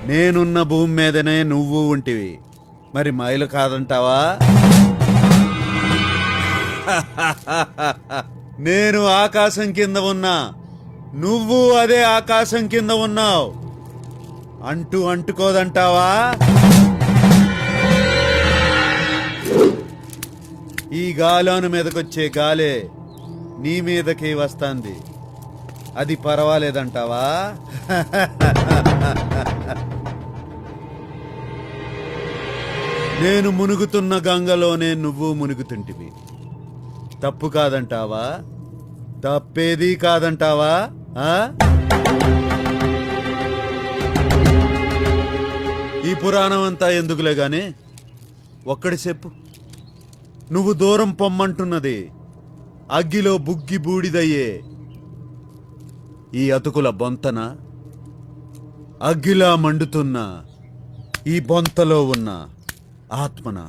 నేనున్న భూమి మీదనే నువ్వు ఉంటివి, మరి మైలు కాదంటావా? నేను ఆకాశం కింద ఉన్నా, నువ్వు అదే ఆకాశం కింద ఉన్నావు. అంటుకోదంటావా? ఈ గాలోను మీదకొచ్చే గాలే నీ మీదకి వస్తాంది, అది పర్వాలేదంటావా? నేను మునుగుతున్న గంగలోనే నువ్వు మునుగుతుంటివి, తప్పు కాదంటావా? తప్పేది కాదంటావా? ఈ పురాణం అంతా ఎందుకులే గాని ఒక్కడి చెప్పు, నువ్వు దూరం పొమ్మంటున్నది అగ్గిలో బుగ్గి బూడిదయ్యే ఈ అతుకుల బొంతన, అగ్గిలా మండుతున్న ఈ బొంతలో ఉన్న ఆత్మన?